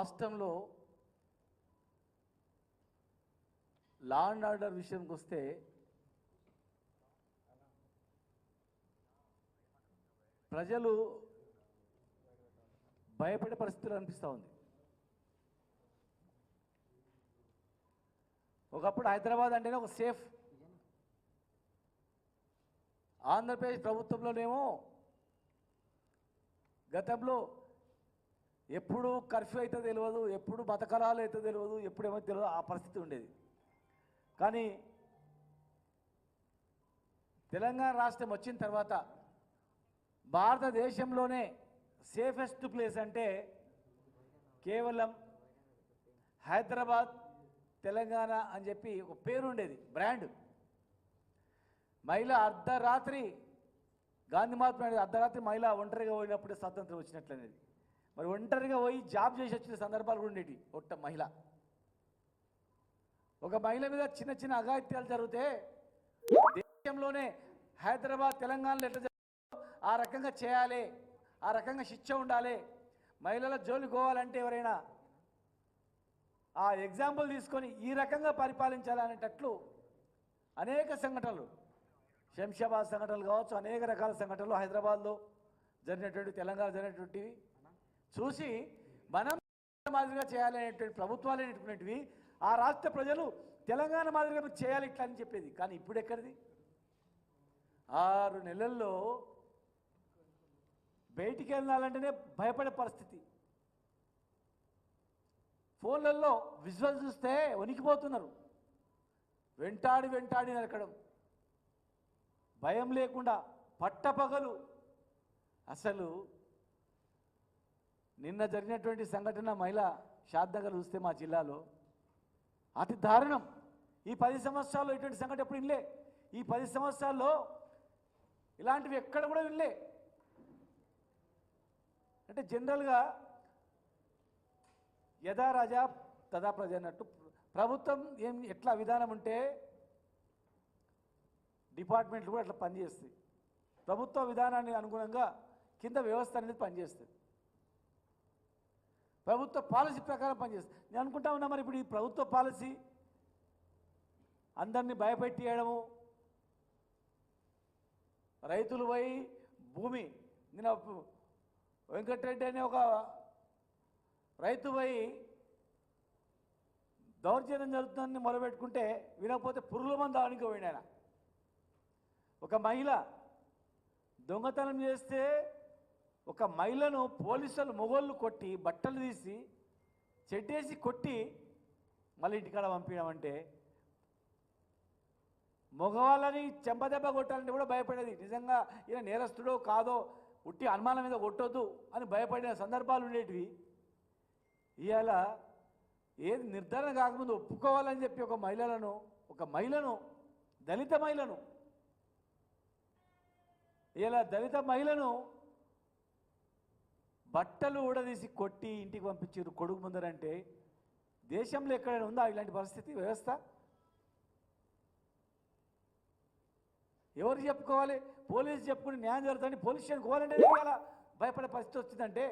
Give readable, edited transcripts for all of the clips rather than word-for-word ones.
రాష్ట్రంలో law and order విషయంకి వస్తే ప్రజలు భయపడే పరిస్థితులు అనిపిస్తూ ఉంది. ఒకప్పుడు హైదరాబాద్ అంటేనే ఒక సేఫ్. ఆంధ్రప్రదేశ్ ప్రభుత్వంలోనేమో గతంలో ఎప్పుడు కర్ఫ్యూ అయితే తెలియదు, ఎప్పుడు బతకరాలు అయితే తెలియదు, ఎప్పుడేమో తెలియదు, ఆ పరిస్థితి ఉండేది. కానీ తెలంగాణ రాష్ట్రం వచ్చిన తర్వాత భారతదేశంలోనే సేఫెస్ట్ ప్లేస్ అంటే కేవలం హైదరాబాద్, తెలంగాణ అని చెప్పి ఒక పేరు ఉండేది, బ్రాండ్. మహిళ అర్ధరాత్రి గాంధీ మహాత్మ అర్ధరాత్రి మహిళ ఒంటరిగా పోయినప్పుడే స్వాతంత్రం వచ్చినట్లనేది. మరి ఒంటరిగా పోయి జాబ్ చేసి వచ్చిన సందర్భాలు కూడా ఉండేవి. ఒక మహిళ మీద చిన్న చిన్న అఘాయిత్యాలు జరిగితే దేశంలోనే హైదరాబాద్, తెలంగాణలో ఎట్లా ఆ రకంగా చేయాలి, ఆ రకంగా శిక్ష ఉండాలి. మహిళల జోలికి పోవాలంటే ఎవరైనా ఆ ఎగ్జాంపుల్ తీసుకొని ఈ రకంగా పరిపాలించాలనేటట్లు అనేక సంఘటనలు, శంషాబాద్ సంఘటనలు కావచ్చు, అనేక రకాల సంఘటనలు హైదరాబాద్లో జరిగినటువంటి, తెలంగాణ జరిగినటువంటివి చూసి మనం మాదిరిగా చేయాలనేటువంటి ప్రభుత్వాలు అనేటువంటివి ఆ రాష్ట్ర ప్రజలు తెలంగాణ మాదిరిగా చేయాలి ఇట్లా అని చెప్పేది. కానీ ఇప్పుడు ఎక్కడిది? 6 నెలల్లో బయటికి వెళ్ళాలంటేనే భయపడే పరిస్థితి. ఫోన్లలో విజువల్ చూస్తే వణికిపోతున్నారు. వెంటాడి నరకడం, భయం లేకుండా పట్టపగలు. అసలు నిన్న జరిగినటువంటి సంఘటన మహిళా షాద్నగర్ చూస్తే మా జిల్లాలో అతి దారుణం. ఈ 10 సంవత్సరాల్లో ఇటువంటి సంఘటన ఎప్పుడు వినలే. ఈ 10 సంవత్సరాల్లో ఇలాంటివి ఎక్కడ కూడా వినలే. అంటే జనరల్గా యథా రాజా తదా ప్రజ అన్నట్టు ప్రభుత్వం ఎట్లా విధానం ఉంటే డిపార్ట్మెంట్లు కూడా అట్లా పనిచేస్తాయి. ప్రభుత్వ విధానాన్ని అనుగుణంగా కింద వ్యవస్థ అనేది పనిచేస్తుంది. ప్రభుత్వ పాలసీ ప్రకారం పనిచేస్తుంది. నేను అనుకుంటా ఉన్నా మరి ఇప్పుడు ఈ ప్రభుత్వ పాలసీ అందరినీ భయపెట్టేయడము, రైతులు పోయి భూమి, నేను వెంకటరెడ్డి అనే ఒక రైతు పోయి దౌర్జన్యం జరుగుతుందని మొదలుపెట్టుకుంటే వినకపోతే పురుగుల మందు దానికి పోయిన ఆయన. ఒక మహిళ దొంగతనం చేస్తే ఒక మహిళను పోలీసులు మొగోళ్ళు కొట్టి బట్టలు తీసి చెట్టేసి కొట్టి మళ్ళీ ఇంటికాడ పంపించమంటే మగవాళ్ళని చెంపదెబ్బ కొట్టాలంటే కూడా భయపడేది. నిజంగా ఈయన నేరస్తుడో కాదో ఉట్టి అనుమానం మీద కొట్టొద్దు అని భయపడిన సందర్భాలు ఉండేటివి. ఇవాళ ఏది నిర్ధారణ కాకముందు ఒప్పుకోవాలని చెప్పి ఒక మహిళను దళిత మహిళను ఇలా దళిత మహిళను బట్టలు ఊడదీసి కొట్టి ఇంటికి పంపించారు కొడుకు ముందరంటే దేశంలో ఎక్కడైనా ఉందా ఇలాంటి పరిస్థితి? వ్యవస్థ ఎవరు చెప్పుకోవాలి? పోలీసు చెప్పుకుని న్యాయం జరుగుతుంది, పోలీస్ స్టేషన్కి పోవాలంటే ఇలా భయపడే పరిస్థితి వచ్చిందంటే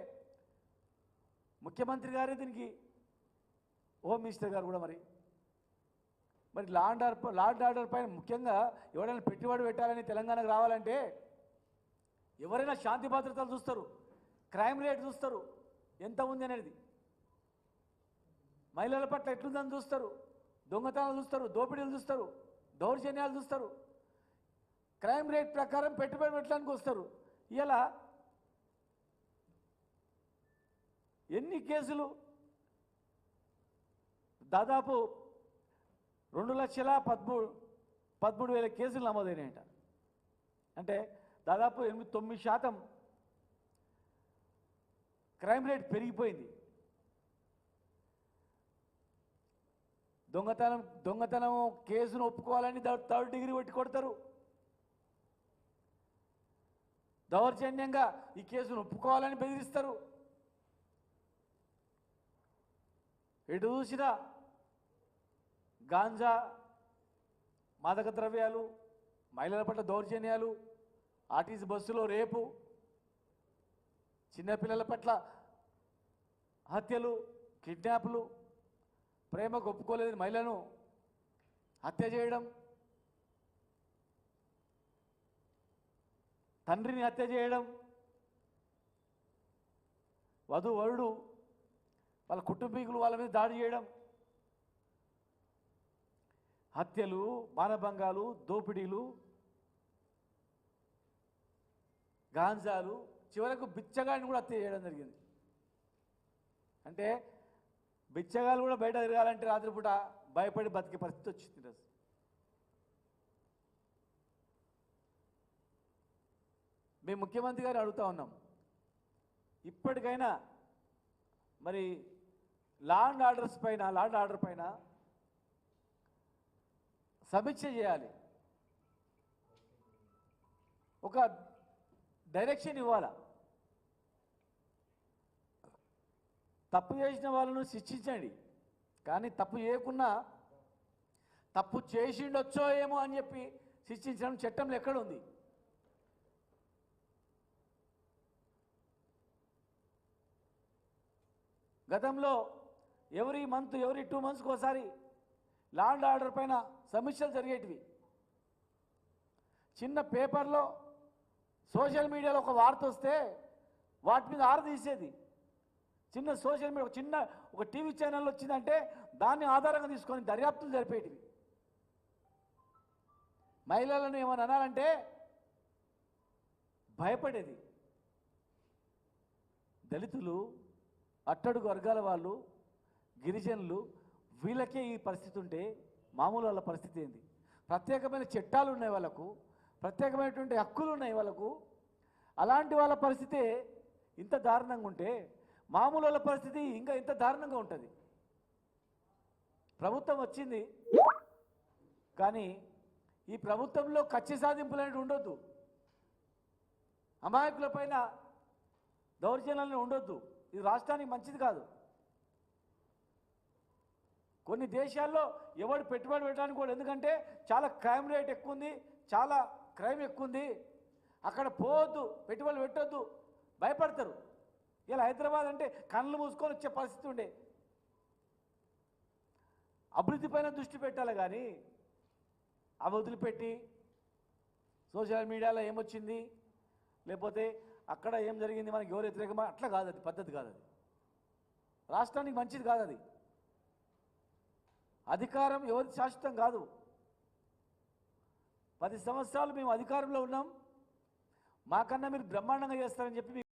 ముఖ్యమంత్రి గారే దీనికి, హోమ్ మినిస్టర్ గారు కూడా మరి లా అండ్ ఆర్డర్ పైన ముఖ్యంగా ఎవరైనా పెట్టుబడి పెట్టాలని తెలంగాణకు రావాలంటే ఎవరైనా శాంతి భద్రతలు చూస్తారు, క్రైమ్ రేట్ చూస్తారు, ఎంత ఉంది అనేది, మహిళల పట్ల ఎట్లుందని చూస్తారు, దొంగతనాలు చూస్తారు, దోపిడీలు చూస్తారు, దౌర్జన్యాలు చూస్తారు, క్రైమ్ రేట్ ప్రకారం పెట్టుబడి పెట్టడానికి వస్తారు. ఇలా ఎన్ని కేసులు? దాదాపు 2,13,000 కేసులు నమోదైనాయంట. అంటే దాదాపు 8-9% క్రైమ్ రేట్ పెరిగిపోయింది. దొంగతనం కేసును ఒప్పుకోవాలని 3rd డిగ్రీ పెట్టి కొడతారు. దౌర్జన్యంగా ఈ కేసును ఒప్పుకోవాలని బెదిరిస్తారు. ఎటు చూసినా గాంజా, మాదక ద్రవ్యాలు, మహిళల పట్ల దౌర్జన్యాలు, ఆర్టీసీ బస్సులో రేపు, చిన్నపిల్లల పట్ల హత్యలు, కిడ్నాప్లు, ప్రేమకు ఒప్పుకోలేని మహిళను హత్య చేయడం, తండ్రిని హత్య చేయడం, వధువరుడు వాళ్ళ కుటుంబీకులు వాళ్ళ మీద దాడి చేయడం, హత్యలు, మానభంగాలు, దోపిడీలు, గాంజాలు, చివరకు బిచ్చగాడిని కూడా హత్య చేయడం జరిగింది. అంటే బిచ్చగాళ్ళు కూడా బయట తిరగాలంటే రాత్రిపూట భయపడి బతికే పరిస్థితి వచ్చింది ఈరోజు. మేము ముఖ్యమంత్రి గారిని అడుగుతా ఉన్నాం, ఇప్పటికైనా మరి లా అండ్ ఆర్డర్ పైన సమీక్ష చేయాలి, ఒక డైరెక్షన్ ఇవ్వాలా. తప్పు చేసిన వాళ్ళను శిక్షించండి, కానీ తప్పు చేయకున్నా తప్పు చేసిండొచ్చో ఏమో అని చెప్పి శిక్షించడం చట్టంలో ఎక్కడుంది? గతంలో ఎవ్రీ 2 మంత్స్కి ఒకసారి లా అండ్ ఆర్డర్ పైన సమీక్షలు జరిగేటివి. చిన్న పేపర్లో, సోషల్ మీడియాలో ఒక వార్త వస్తే వాటి మీద ఆరా తీసేది. చిన్న సోషల్ మీడియా, ఒక టీవీ ఛానల్ వచ్చిందంటే దాన్ని ఆధారంగా తీసుకొని దర్యాప్తులు జరిపేటివి. మహిళలను ఏమని అనాలంటే భయపడేది. దళితులు, అట్టడుగు వర్గాల వాళ్ళు, గిరిజనులు, వీళ్ళకే ఈ పరిస్థితి ఉంటే మామూలు వాళ్ళ పరిస్థితి ఏంది? ప్రత్యేకమైన చట్టాలు ఉన్నాయి వాళ్ళకు, ప్రత్యేకమైనటువంటి హక్కులు ఉన్నాయి వాళ్ళకు. అలాంటి వాళ్ళ పరిస్థితి ఇంత దారుణంగా ఉంటే మామూలు వాళ్ళ పరిస్థితి ఇంకా ఇంత దారుణంగా ఉంటుంది. ప్రభుత్వం వచ్చింది, కానీ ఈ ప్రభుత్వంలో కక్ష సాధింపులు అనేవి ఉండొద్దు, అమాయకుల పైన దౌర్జన్యాలను ఉండొద్దు. ఇది రాష్ట్రానికి మంచిది కాదు. కొన్ని దేశాల్లో ఎవడు పెట్టుబడి పెట్టడానికి కూడా, ఎందుకంటే చాలా క్రైమ్ రేట్ ఎక్కువ ఉంది, చాలా క్రైమ్ ఎక్కువ ఉంది, అక్కడ పోవద్దు, పెట్టుబడులు పెట్టొద్దు, భయపడతారు. ఇలా హైదరాబాద్ అంటే కళ్ళు మూసుకొని వచ్చే పరిస్థితి ఉండే. అభివృద్ధి పైన దృష్టి పెట్టాలి, కానీ అవి వదిలిపెట్టి సోషల్ మీడియాలో ఏమొచ్చింది, లేకపోతే అక్కడ ఏం జరిగింది, మనకి ఎవరు వ్యతిరేకమా, అట్లా కాదు. అది పద్ధతి కాదు, అది రాష్ట్రానికి మంచిది కాదు. అది అధికారం ఎవరికి శాశ్వతం కాదు. 10 సంవత్సరాలు మేము అధికారంలో ఉన్నాం, మాకన్నా మీరు బ్రహ్మాండంగా చేస్తారని చెప్పి